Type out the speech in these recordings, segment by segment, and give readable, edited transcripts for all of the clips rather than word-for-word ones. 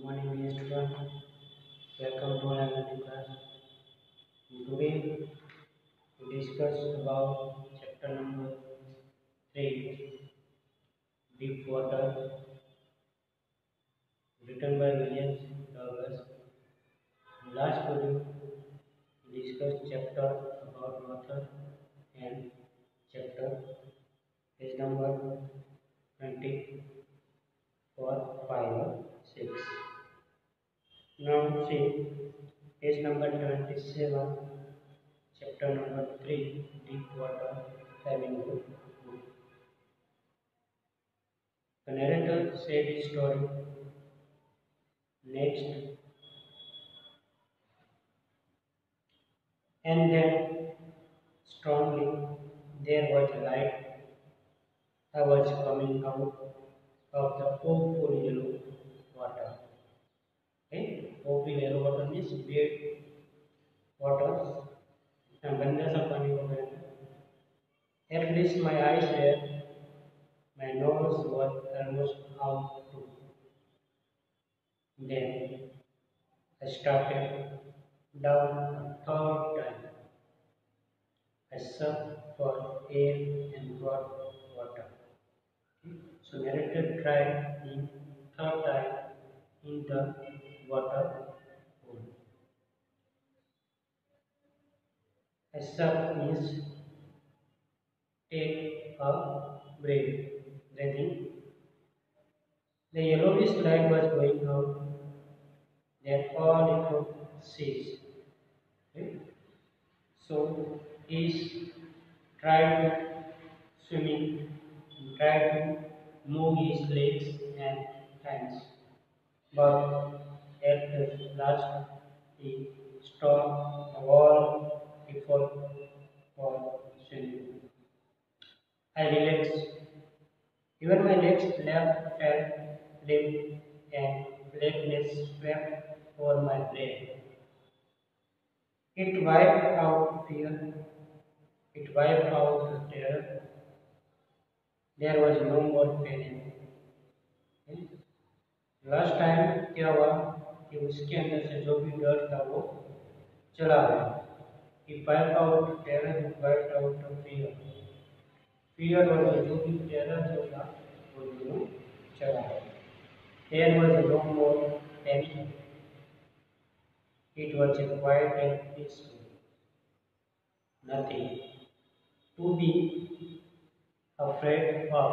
Morning, dear student. Welcome to another new class. Today we discuss about chapter number 3, Deep Water, written by William Douglas. Last video we discussed chapter about water and chapter page number 24, 5, 6. Now see page number 27. Chapter number 3, Deep Water, Having Good. The narrator said his story. Next, and then strongly there was a light. I was coming out of the awful yellow water. Okay? Awful yellow water means weird water. गंदा सा पानी हो गया. At least my eyes were, my nose was almost out too. Then I started down a third time. I sucked for air and got water. Okay. So narrator tried in third time in the water hole. I suck means take a breathing. The yellowish light was going out. That all it could see. Okay. So he tried to swimming, tried to move his legs and hands, but at the last he stopped the wall before for swimming. I relaxed. Even my legs left felt limp and blackness swept over my brain. It wiped out fear. It wiped out the terror. There was no more pain. Okay? Last time क्या हुआ कि उसके अंदर से जो भी डर था वो चला गया. He wiped out terror. He wiped out the fear. Fear और जो भी terror जो था वो दोनों चला गया. There was no more panic. It was quiet and peaceful. Nothing to be afraid of.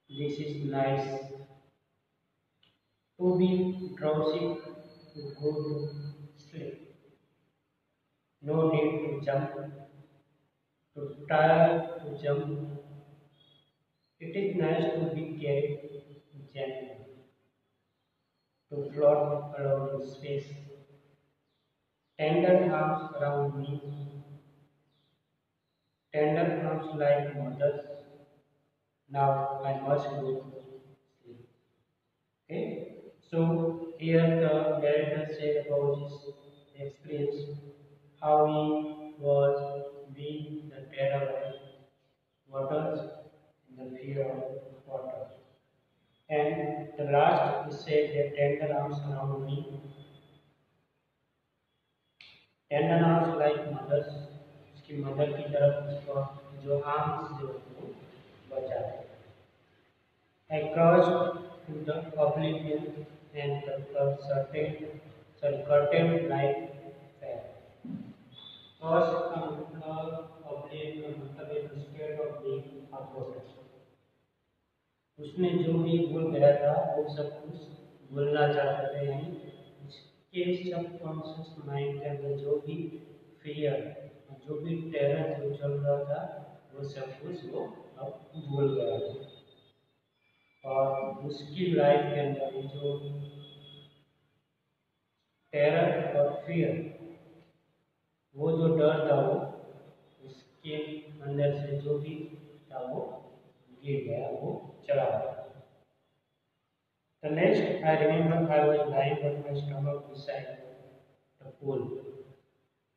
This is nice. To be drowsy, to go to sleep. No need to jump, to tire to jump. It is nice to be carried gently, to float along in space. Tender arms around me, tender arms like mothers. Now I must go to sleep. Okay? So here the narrator said about his experience, how he was being the terror of waters and the fear of water. And the last he said that tender arms around me, tender arms like mothers, उसकी mother की तरफ उसको जो arms जो वो बचाए. I crossed to the oblivion and the curtain light fell. Crossed to the oblivion मतलब एक state of being forgotten. उसने जो भी भूल गया था वो सब कुछ भूलना चाहता था. यानी उसके सबकॉन्शियस माइंड के अंदर जो भी फियर जो भी टेरर जो चल रहा था वो सब कुछ वो अब भूल गया. और उसकी लाइफ के अंदर जो टेरर और फियर वो जो डर था वो उसके अंदर से जो भी था वो गिर गया, वो चला गया. The next I remember I was lying on my stomach beside the pool,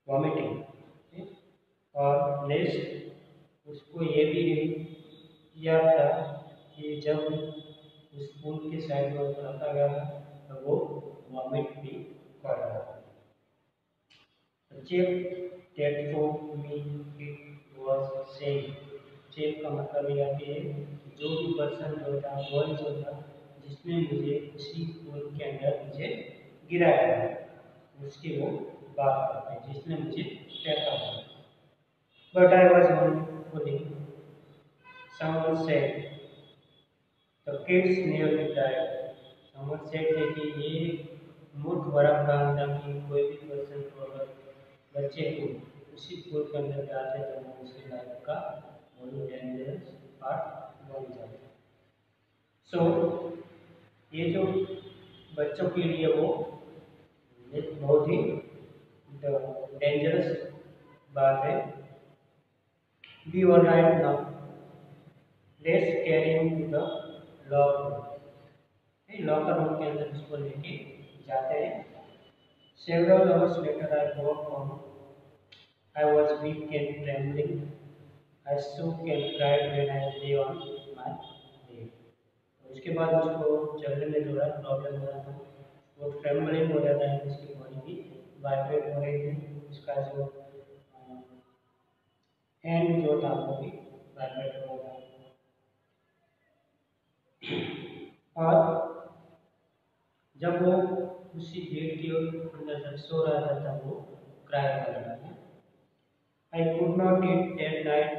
vomiting. Okay? और नेक्स्ट उसको ये भी याद था कि जब उस पुल के साइड में उसको रखा गया था, तो वो वॉमिट भी कर रहा था। Check that for me it was same. Check का मतलब यह है कि जो भी पर्सन जो था, बॉय जो था, जिसने मुझे उसी पुल के अंदर मुझे गिराया है, उसकी वो बात करते हैं, जिसने मुझे फेंका था। But I was fully someone said the kids nearly died. someone said है कि ये मूर्ख भरा काम था कि कोई भी पर्सन को अगर बच्चे को उसी पुल के अंदर डालते तो वो उसकी लाइफ का बहुत डेंजरस पार्ट बन जाता। सो ये जो बच्चों के लिए वो एक बहुत ही डेंजरस बात है। Be all right now, let's carry him to the locker room के अंदर उसको लेके जाते हैं। Several hours later I woke home. I was weak and trembling. I shook and cried when I lay on my bed. उसके बाद उसको चलने में थोड़ा प्रॉब्लम हो रहा था, वो ट्रेम्बलिंग हो रहा था, उसकी बॉडी भी वाइब्रेट हो रही थी, उसका जो हैंड जो था वो भी वाइब्रेट हो रहा था। और जब वो उसी बेड के अंदर जब सो रहा था तब वो क्राई कर रहा था। I could not eat that night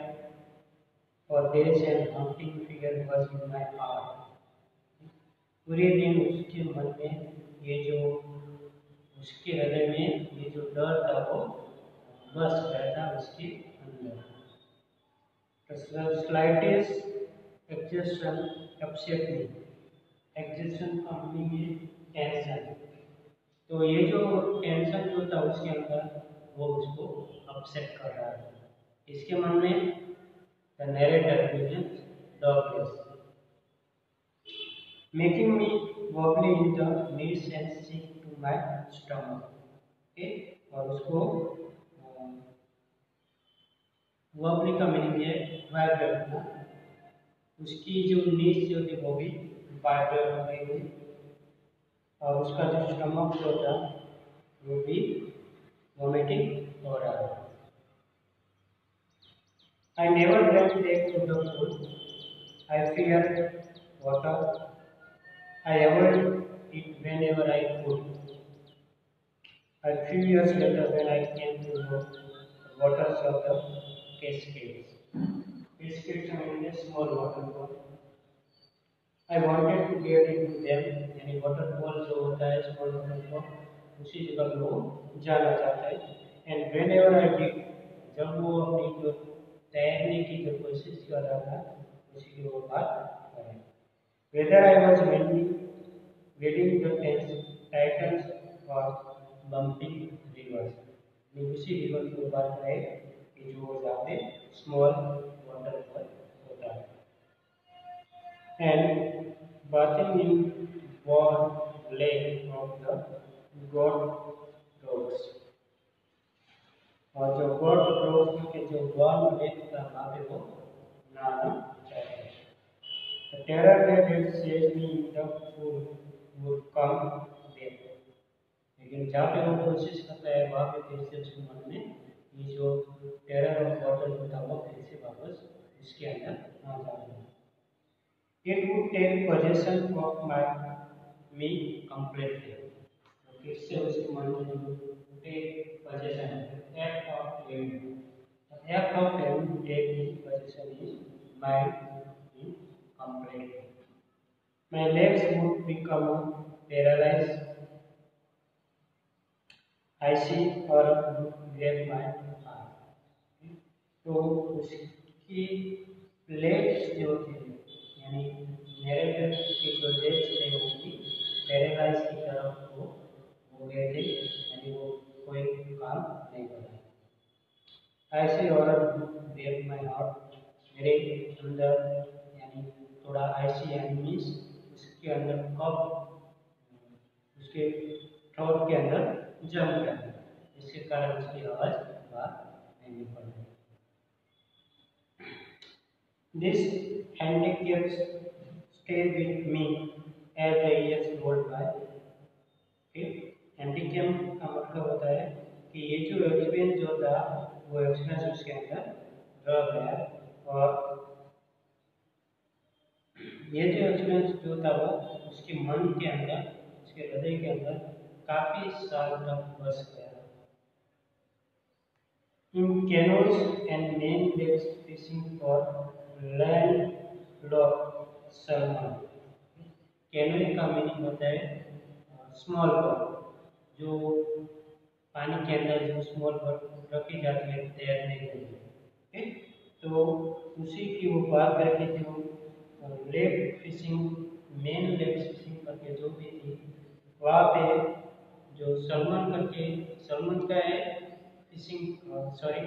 for days and haunting fear was in my heart. पूरे दिन उसके मन में ये जो उसके हृदय में ये जो डर था वो बस गया था उसके अंदर। The slightest exertion upset me. Exertion का मीनिंग है टेंशन। तो ये जो टेंशन जो था उसके अंदर वो उसको अपसेट कर रहा था। इसके मन में the narrator begins doubtless, making me wobbly in the knees and sick to my stomach. Okay? और उसको wobbly का मीनिंग है वाइब्रेट करना। उसकी जो नीज जो थी वो भी वाइब्रेट हो रही थी और उसका जो स्टमक जो था वो भी वॉमिटिंग हो रहा था। I never went back to the pool. I feared water. I avoided it whenever I could. A few years later, when I came to know the waters of the Cascades, Cascades are a small waterfall. I wanted to get into them, यानी waterfall जो होता है small waterfall, उसी जगह में वो जाना चाहता है। And whenever I did, जब वो अपनी जो तैरने की जो कोशिश कर रहा था, उसी की वो बात करें। Whether I was wading the Titans or bumping rivers, ये उसी रिवर की बात करें कि जो जहाँ पे स्मॉल वाटरफॉल होता है। And bathing in warm lake of the god dogs, और जो गॉड डॉग्स के जो वार्म लेक था वहाँ पे वो नहाना चाहते हैं। The terror that had seized me in the pool would come back. लेकिन जहाँ पे वो कोशिश करता है वहाँ पे फिर से उसके मन में ये जो टेरर ऑफ वाटर जो था वो फिर से वापस इसके अंदर आ जाता है। It would take possession of me completely. तो फिर से उसके मन में जो take possession, act of having, the act of having to take possession is mine completely. My legs would become paralyzed, icy or grab my arm. तो उसकी legs जो थे यानी नैरेटर के जो लेग्स थे वो भी पैरालाइज की तरफ वो हो गए थे, यानी वो कोई काम नहीं कर रहे। ऐसे और ब्रेक माई हार्ट, मेरे अंदर यानी थोड़ा ऐसी एनिमीज उसके अंदर कब उसके थ्रोट के अंदर जम गया, जिसके कारण उसकी आवाज़ बाहर नहीं निकल रही। This handicaps stay with me as the years rolled by. ठीक, एंटी कैम का मतलब होता है कि ये जो एक्सपीरियंस जो था वो एक्सपीरियंस उसके अंदर रह गया, और ये जो एक्सपीरियंस जो था वो उसके मन के अंदर, उसके हृदय के अंदर काफी साल तक बस गया। In canoes and main lakes fishing for landlocked salmon. Canoeing का मीनिंग होता है स्मॉल बोट, जो पानी के अंदर जो स्मॉल बोट रखी जाती है तैरने के लिए। ठीक, तो उसी की वो बात करके जो lake fishing, main lake fishing करके जो भी थी वहाँ पे जो सलमान करके, सलमान का है फिशिंग, सॉरी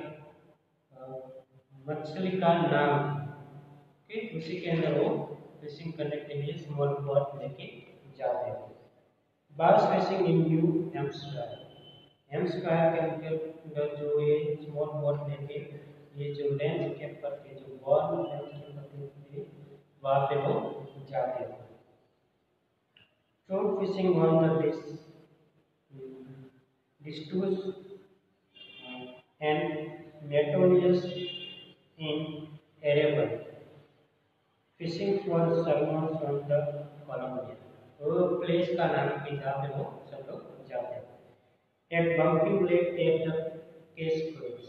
मछली का नाम, ठीक, उसी के अंदर वो फिशिंग करने के लिए स्मॉल बोट लेके जाते हैं। बास fishing in new Hampshire, Hampshire के अंदर जो ये स्मॉल बोट लेके ये जो लैंडस्केप करके, जो वार्म लैंडस्केप करके वहाँ पे वो जाते हैं। ट्रोट फिशिंग ऑन द डिस्टूस and Metonius in Erebor, fishing for salmon from the Colombia। वो प्लेस का नाम भी जहाँ पे वो सब लोग जाते हैं। एक bumping lake at the case cruise,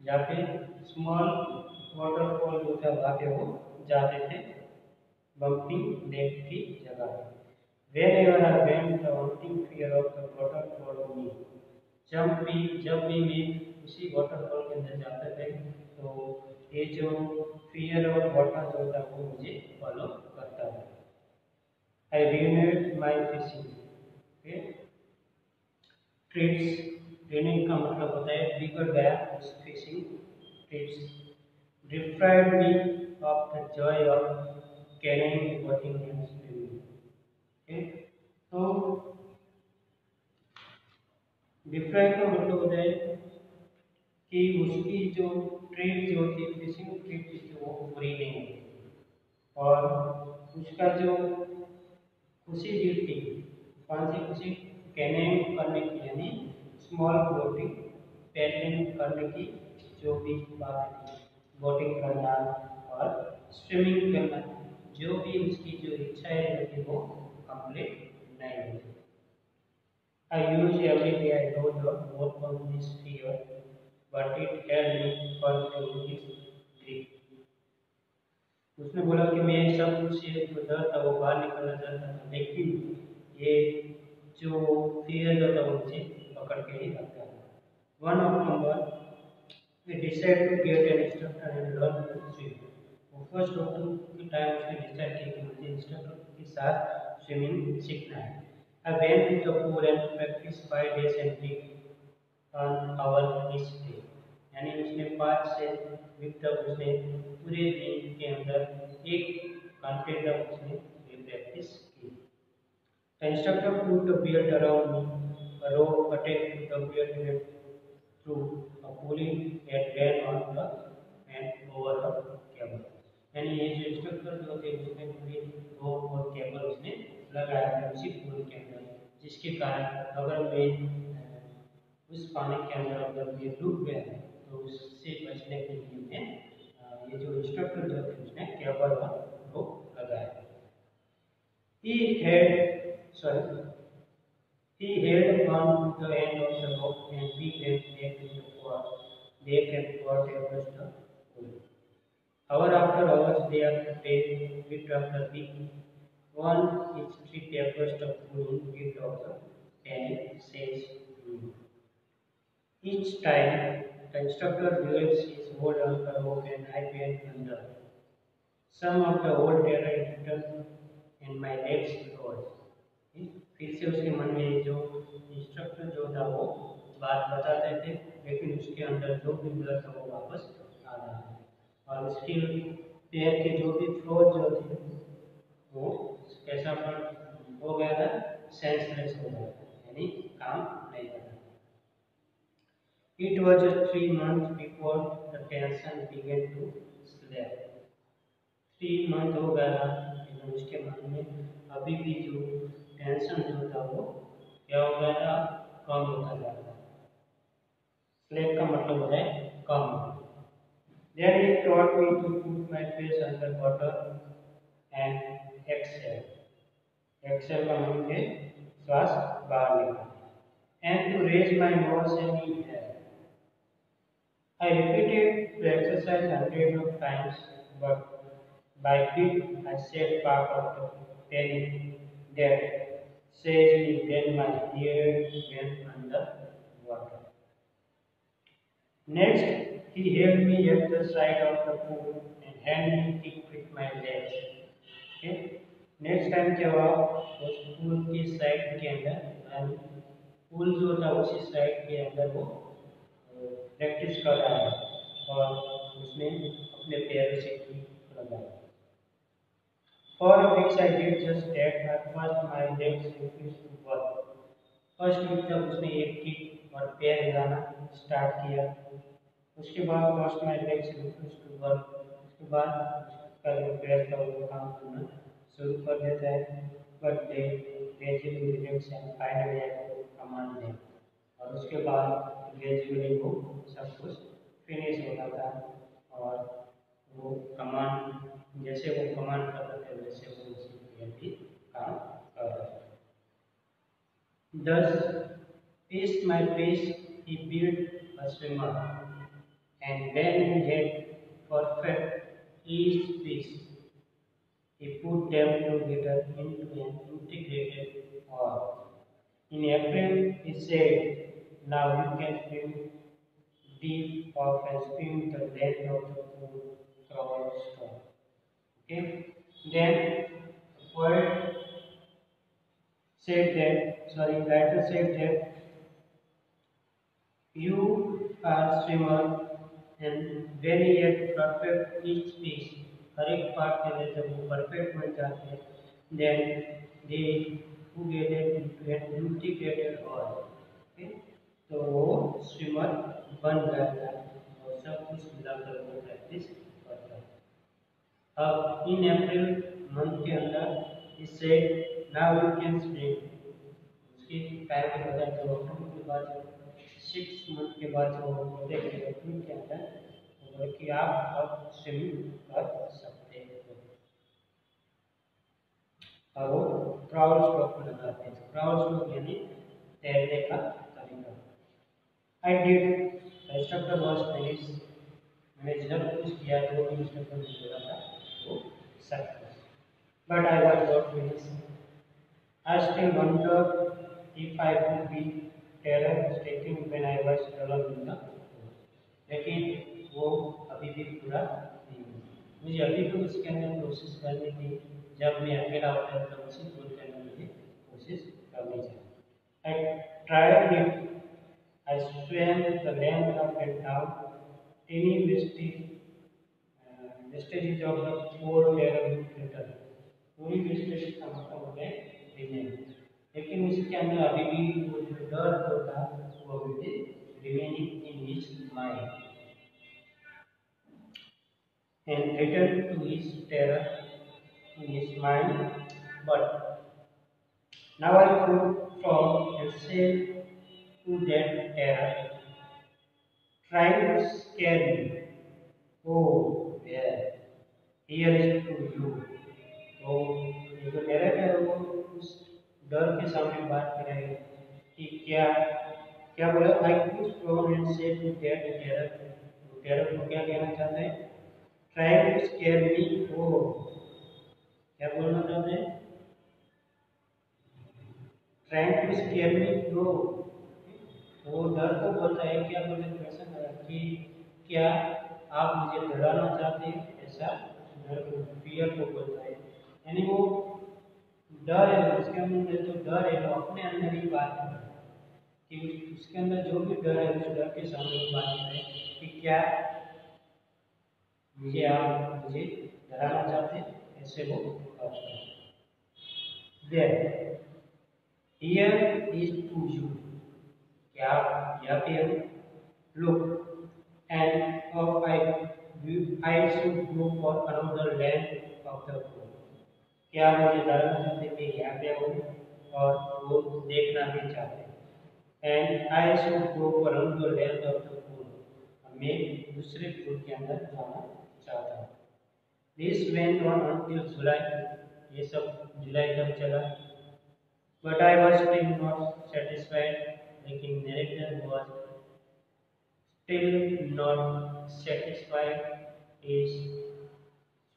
जहाँ पे स्मॉल वाटरफॉल जो था वहाँ पे वो जाते थे, बम्पिंग लेक की जगह। Whenever I went, the haunting fear of the water followed me। जब भी मैं उसी वाटरफॉल के अंदर जाते थे तो ये जो फियर ऑफ वाटर जो था वो मुझे फॉलो करता था। आई रिन्यूड माई फिशिंग ट्रिप्स, रिन्यूइंग का मतलब होता है बिगड़ गया उस fishing trips. Deprived me of the Joy of carrying, walking and swimming. तो डिप्राइव का मतलब होता है कि उसकी जो ट्रिप जो थी, फिशिंग ट्रिप थी वो पूरी नहीं हुई, और उसका जो खुशी जो थी, कौन सी खुशी, कैनिंग करने की, यानी स्मॉल बोटिंग पेडलिंग करने की जो भी बात थी, बोटिंग करना और स्विमिंग करना, जो भी उसकी जो इच्छाएं थी वो कंप्लीट नहीं हुई। I use every day I know the overcome this fear, but it helped me confront its grief। उसने बोला कि मैं सब कुछ से जो डर था वो बाहर निकलना चाहता था, लेकिन ये जो फियर जो था वो मुझे पकड़ के ही रखता था। 1 October we decided to get an instructor and learn to swim। वो 1 अक्टूबर के टाइम उसने डिसाइड किया कि मुझे इंस्ट्रक्टर के साथ स्विमिंग सीखना है। I went to the pool and practiced 5 days and did an hour each day। यानी उसने 5 से वीक तक उसने पूरे दिन के अंदर 1 घंटे तक उसने ये प्रैक्टिस की। The instructor put a belt around me, a rope attached to the belt went through a pulley and ran on the and over a cable। यानी ये जो इंस्ट्रक्टर जो थे उसने पूरी रोप और केबल उसने लगाया था उसी पुल के अंदर, जिसके कारण अगर मैं उस पानी के अंदर अगर मैं डूब गया तो उससे बचने के लिए मैं ये जो इंस्ट्रक्टर जो थे उसने केबल और रोप लगाया। He held on to the end of the rope and we went back and forth across the pool। Hour after hours, day after day, week after week, one each trip across the pool in gift of the panic says me। Each time, the instructor reveals his hold on the rope and I went under। Some of the old terror returned and my legs rose। फिर से उसके मन में जो instructor जो था वो बात बताते थे, लेकिन उसके अंदर जो भी डर था वो वापस आ रहा है, और उसके पैर के जो भी फ्लोर जो थे वो कैसा पर हो गया था, सेंसलेस हो गया था, यानी काम नहीं कर रहा। It was just 3 months before the tension began to slip। 3 month हो गया लेकिन उसके मन में अभी भी जो टेंशन जो था वो क्या हो गया था, कम होता जा रहा था। स्लेप का मतलब होता है कम। Then he taught me to put my face under water and exhale. Exhale का मतलब है श्वास बाहर निकालना। And to raise my nose and inhale. I repeated the exercise hundreds of times, but by quick I set part of the panic that says me when my ear went under water. Next, he held me at the side of the pool and handed me kick with my legs. Okay? Next time क्या हुआ, उस pool की side के अंदर, pool जो था उसी side के अंदर वो प्रैक्टिस कर रहा है और उसने अपने पैरों से किक लगाया। For a week I did just that. At first my legs refused to work. First week तक उसने एक किक और पैर हिलाना स्टार्ट किया। उसके बाद first my legs refuse to work. उसके बाद उसका जो पैर था वो काम करना शुरू कर देता है। But they gradually relax and finally I could command them. और उसके बाद ग्रेजुअली वो सब कुछ फिनिश होता था और वो कमांड, जैसे वो कमांड करते थे वैसे वो उसी पे भी काम कर रहा था। Thus, piece by piece, he built a swimmer, and when he had perfect each piece, he put them together into an integrated whole. In April, he said, "Now you can swim deep off and swim the length of the pool crawl stone." Okay. Then the poet said that, sorry, writer said that you are swimmer and when you get perfect each piece, हर एक part के लिए जब वो perfect बन जाते हैं, then they together into an integrated whole. Okay? तो वो स्विमर बन जाता है और सब कुछ मिलाकर वो प्रैक्टिस करता है। अब इन अप्रैल मंथ के अंदर इससे नाउ यू कैन स्विम, उसकी टाइम के बजाय जो अक्टूबर के बाद 6 मंथ के बाद जो होते हैं अप्रैल के अंदर वो कि आप अब स्विमिंग कर सकते हो। और वो क्राउल स्ट्रोक लगाते हैं। क्राउल स्ट्रोक यानी तैरने का तरीका। I did instructor was finish, मैंने जब कुछ किया जो इंस्ट्रक्टर ने बोला था वो success, but I was not finish. I still wonder if I could be terror-stricken when I was alone in the pool. लेकिन वो अभी भी पूरा नहीं हुआ। मुझे अभी भी उसके अंदर कोशिश करनी थी, जब मैं अकेला होता है तब उसी पूल के अंदर मुझे कोशिश करनी चाहिए। I tried it. I swam the length up and down. Any vestiges of the old terror return. पूरी वेस्टेज का मतलब होता है रिमेन, लेकिन उसके अंदर अभी भी वो जो डर होता है वो अभी भी remaining in his mind and return to his terror in his mind, but now I could from and say to that terror trying to scare me, oh here is to you. तो ये जो terror है वो उस डर के सामने बात कर रहे हैं कि क्या क्या बोला, आई could from and say to that terror. तो टेरर को क्या कहना चाहते हैं, ट्राई टू स्केयर मी, ओ क्या बोलना चाहते हैं, ट्राई टू स्केयर मी, तो वो डर को बोलता है, क्या बोलते हैं क्वेश्चन है कि क्या आप मुझे डराना चाहते हैं, ऐसा डर को, फियर को बोलता है। यानी वो डर है उसके अंदर, जो डर है वो अपने अंदर ही बात कर रहा है कि उसके अंदर जो भी डर है उस डर के सामने वो बात कर रहे हैं कि क्या मुझे डराना चाहते हैं, ऐसे वो बात कर रहे हैं। हियर इज टू यू, क्या आप यहाँ पे हैं, look end of I should go for another land of the world, क्या मुझे जानना चाहते कि यहाँ पे हूँ और वो देखना भी चाहते हैं। And I should go for another length of the pool, मैं दूसरे पूल के अंदर जाना चाहता हूँ। This went on until July, ये सब जुलाई तक चला। But I was still not satisfied, लेकिन narrator was still not satisfied his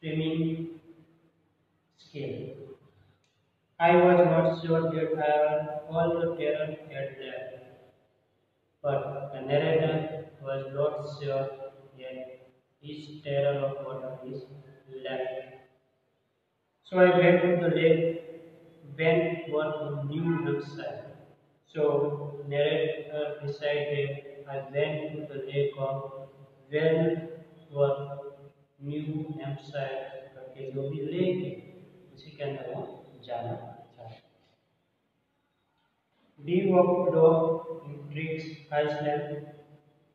swimming skill. I was not sure that all the terror had left, but the narrator was not sure yet his terror of water is left. So I went to the lake, went one new hillside. So narrator decided I went to the lake of well new Hampshire करके जो भी lake है उसी के अंदर वो जाना चाहते हैं। We walked along in Trix Iceland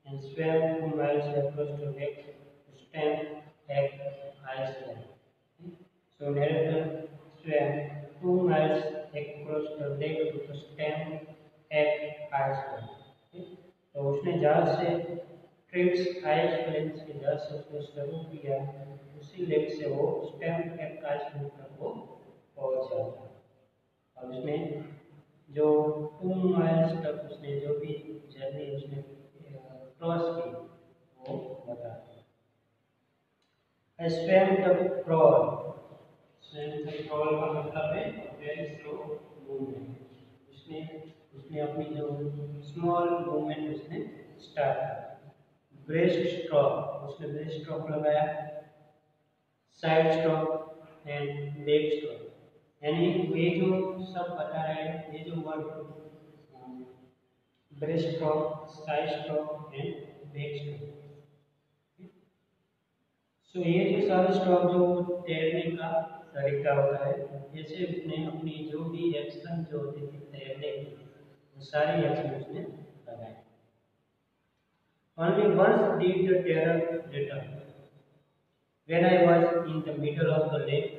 and swam 2 miles across the lake to Stamp Iceland. So narrator swam 2 miles across the lake to Stamp Iceland. तो उसने जहाज से ट्रिक्स आइसलैंड से जहाज से उसने शुरू किया, उसी लेक से वो स्टैम्प आइसलैंड तक वो पहुंच जाता है। और उसमें जो 2 माइल्स तक उसने जो भी जर्नी उसने क्रॉस की वो बता। स्वयं तक क्रॉल, स्वयं तक क्रॉल का मतलब है वेरी स्लो मूवमेंट। उसने उसने अपनी जो स्मॉल मूवमेंट उसने स्टार्ट किया। ब्रेस्ट स्ट्रोक, उसने ब्रेस्ट स्ट्रोक लगाया, side stroke and back stroke, यानी ये जो सब बता रहे हैं, ये जो word breast stroke, side stroke and back stroke. So ये जो सारे स्ट्रोक जो तैरने का तरीका होता है, जैसे उसने अपनी जो भी एक्शन जो होती थी तैरने की, वो सारी एक्शन उसने लगाई। Only once did the terror return. When I was in the middle of the lake,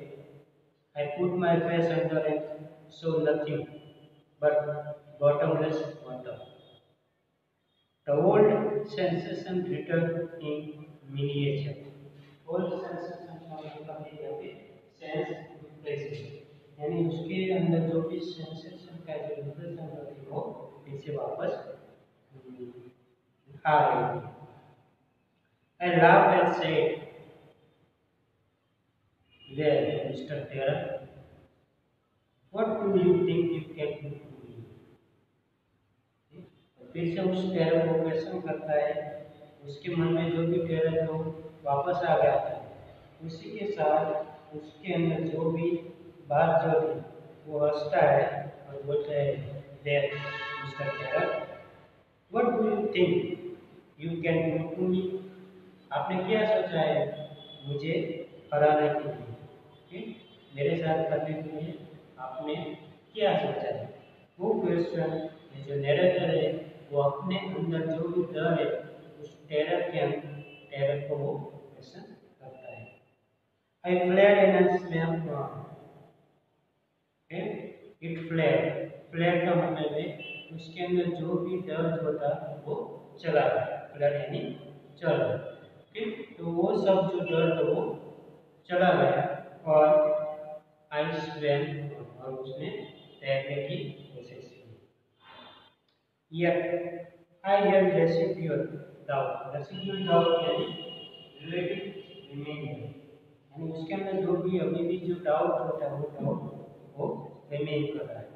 I put my face under and saw nothing but bottomless water. The old sensation returned in miniature. Old sensation का मतलब है यहाँ पे sense impression, यानी उसके अंदर जो भी sensation का जो impression होती है वो इसे वापस आ गई। I laughed and said, "There, Mr. Terror, what do you think you can do to me?" फिर से उस टेरर को क्वेश्चन करता है, उसके मन में जो भी टेरर जो वापस आ गया था, उसी के साथ उसके अंदर जो भी बात जो थी वो हंसता है और बोलता है, "There, Mr. Terror, what do you think you can do to me?" आपने क्या सोचा है मुझे हराने के लिए, मेरे साथ करने के लिए आपने क्या सोचा है? वो क्वेश्चन जो नैरेटर है वो अपने अंदर जो भी डर है उस टेरर को वो क्वेश्चन करता है। I fled and I swam on. It fled. Fled का मतलब है उसके अंदर जो भी डर जो था वो चला गया। फ्लड यानी चल रहा। ठीक, तो वो सब जो डर था वो चला गया और आई स्वैम, और उसने तैरने की कोशिश की। Yet I had residual doubt. Residual doubt यानी relative remainder, यानी उसके अंदर जो भी अभी भी जो डाउट होता है वो डाउट वो रिमेन कर रहा है।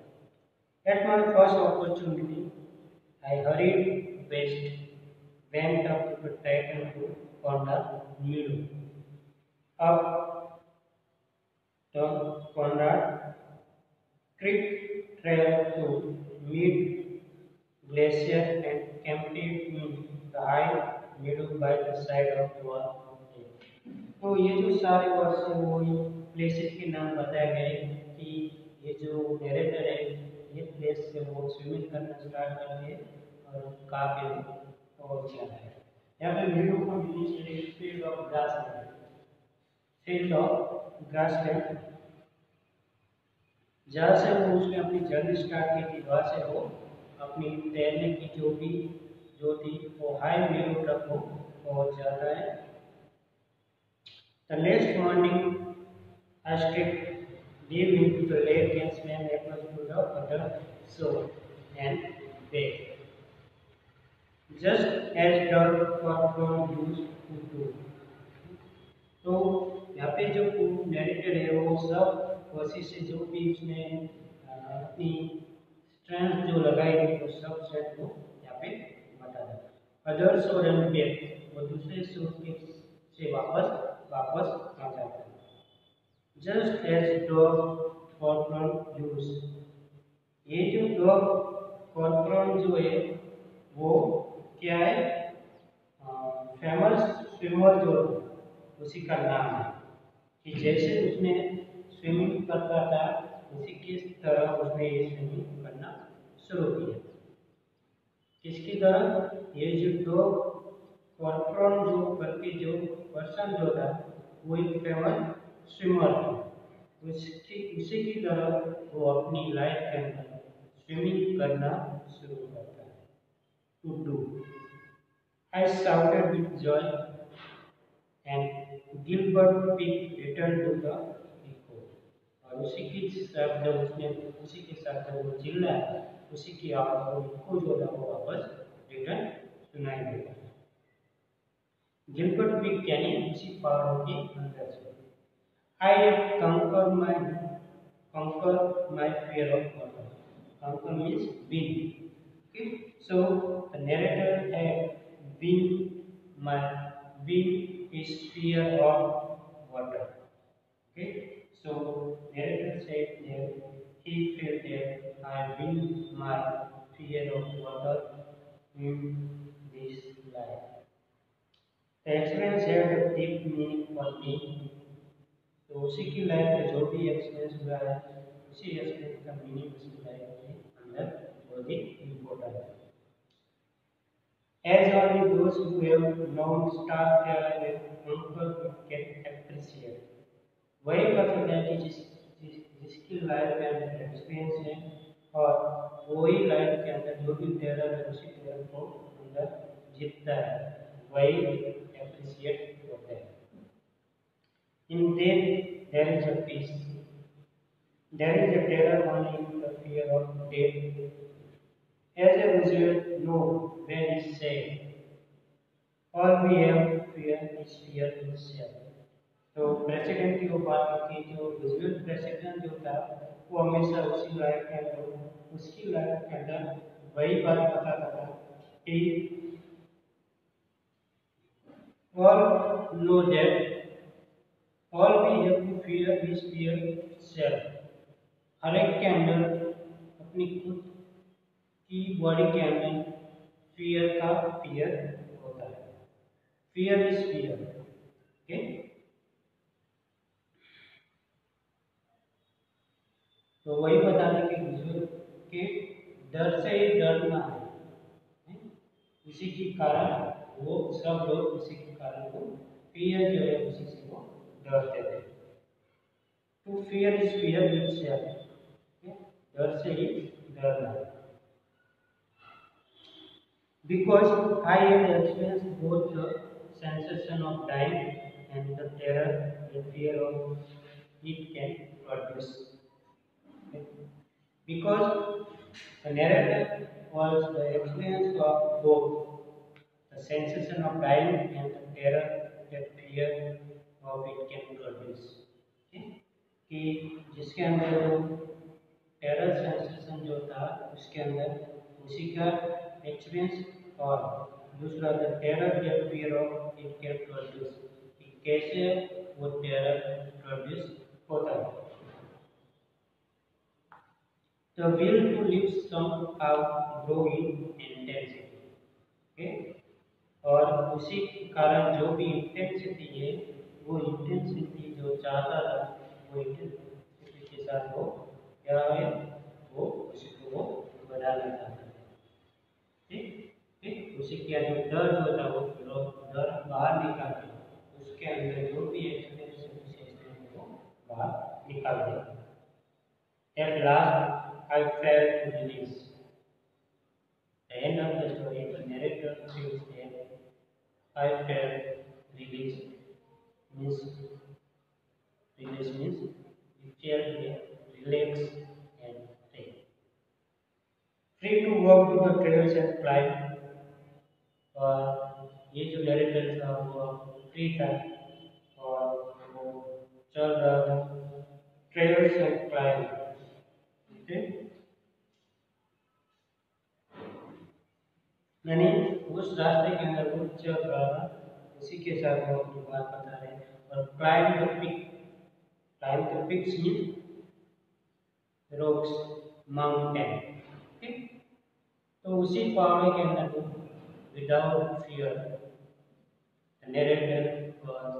At my first opportunity, I hurried west, went up to the Titan to Conrad Meadow, up the Conrad Creek Trail to meet glacier and camped in the high meadow by the side of the lake. तो ये जो सारे words हैं वो places के नाम बताए गए कि ये जो नैरेटर है ये प्लेस से वो स्विमिंग करना स्टार्ट करते हैं और काफी पहुंच जाता है। यहाँ पे मीडो को field of grass land, field of grass land जहाँ से वो उसने अपनी जर्नी स्टार्ट की थी वहाँ से वो अपनी तैरने की जो थी वो हाई वेल्यू तक वो पहुँच जाता है। The next morning I stepped deep into the lake and swam across to the other shore and back, just as the Quatron used to do. तो यहाँ पे जो नैरेटर है वो सब कोशिश से जो भी उसने अपनी स्ट्रेंथ जो लगाई थी वो सब स्ट्रेंथ को यहाँ पे बता रहा है। अदर शोर एंड बैक, वो दूसरे शोर के से वापस आ जाता है। जस्ट एज डॉग कॉर्पोरन यूज, ये जो डॉग कॉर्पोरन जो है वो क्या है, फेमस स्विमर जो उसी का नाम है कि जैसे उसने स्विमिंग करता था उसी की तरह उसने ये स्विमिंग करना शुरू किया। किसकी तरह, ये जो डॉग कॉर्पोरन जो करके जो पर्सन जो था वो एक फेमस स्विमर था, उसी की तरह वो अपनी लाइफ के अंदर स्विमिंग करना शुरू करता है। To do, I shouted with joy and Gilbert pig return to the echo, और उसी के साथ जब वो चिल्लाया उसी की आवाज को इको जो था वो वापस रिटर्न सुनाई देता है। गिलबर्ट पिग यानी उसी पहाड़ों के अंदर से, I have conquered my fear of water. Conquer means win. Okay, so the narrator had win his fear of water. Okay, so narrator said that he felt that I win my fear of water in this life. The experience had a deep meaning for me. तो उसी की life में जो भी experience हुआ है उसी experience का मीनिंग उसकी लाइफ के अंदर बहुत ही इम्पोर्टेंट है। As only those who have known star travel can appreciate, वही कर सकते हैं कि जिसकी लाइफ के अंदर एक्सपीरियंस है और वही लाइफ के अंदर जो भी टेरर है उसी टेरर को अंदर जीतता है, वही एप्रिशिएट होता है। In death there is a peace. There is a terror only in the fear of death. As a result, no, when is said, all we have to fear is fear itself. तो president की वो बात की, जो Roosevelt president जो था वो हमेशा उसी लाइफ के अंदर उसकी लाइफ के अंदर वही बात बताता था कि all know that all we have to fear is fear self. हर एक के अंदर अपनी खुद की बॉडी के अंदर फियर का फियर होता है। Fear is fear. ओके, तो वही बताने के बुजुर्ग के डर से ही डरना है, उसी के कारण वो सब लोग उसी के कारण वो फियर जो है उसी से वो डरते थे। To fear is fear itself, डर से ही डरना। Because I have experienced both the sensation of dying and the terror and fear of it can produce. Because the narrator was the experience of both the sensation of dying and the terror that fear of it can produce. कि जिसके अंदर जो terror sensation जो था उसके अंदर उसी का एक्सपीरियंस और दूसरा द टेरर या fear of it can produce, कि कैसे वो टेरर प्रोड्यूस होता है। The will to live somehow grow in intensity. Okay, और उसी के कारण जो भी इंटेंसिटी है वो इंटेंसिटी जो चाहता था वो इंटेंसिटी के साथ वो क्या है वो उसी को वो बढ़ाना चाहता है। ठीक ठीक, उसी के जो डर जो था वो डर बाहर निकाल के उसके अंदर जो भी एक्सपीरियंस है उसी एक्सपीरियंस को बाहर निकाल देगा। At last, I felt release. The end of the story, the narrator feels that I felt released. Means release means you feel relaxed and free. Free to walk to the trails and climb, और ये जो narrators are वो free time और वो चल रहा था trails and climb. Okay? यानी उस रास्ते के अंदर वो चल रहा था उसी के साथ वो अपनी बात बता रहे हैं और climb the peaks means rocks mountain. ठीक तो उसी पहाड़ के अंदर वो without fear the narrator was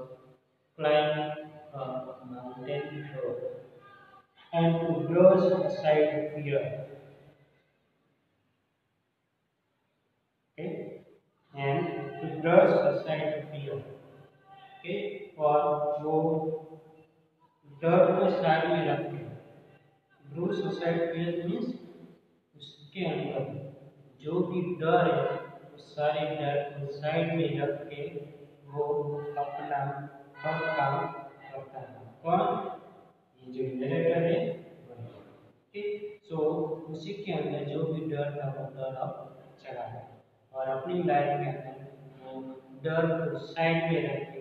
climb a mountain road and to brush aside fear. Okay and to brush aside fear. Okay और वो डर को साइड में रख के ब्रूस सुसाइड फेज मीन्स उसके अंदर जो भी डर है वो सारे डर को साइड में रख के वो अपना हर काम करता है कौन ये जो नरेटर है ठीक सो उसी के अंदर जो भी डर था वो डर अब चला है और अपनी लाइफ के अंदर वो डर को साइड में रख के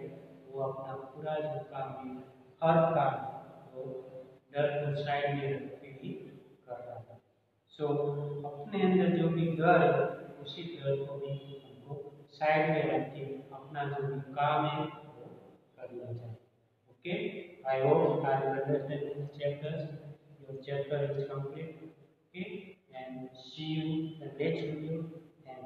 वो अपना पूरा जो काम है हर काम वो डर को साइड में रख के ही कर रहा था सो अपने अंदर जो भी डर है उसी डर को भी हमको साइड में रख के अपना जो भी काम है वो करना चाहिए okay I hope I will understand this chapters your chapter is complete okay and see you in the next video and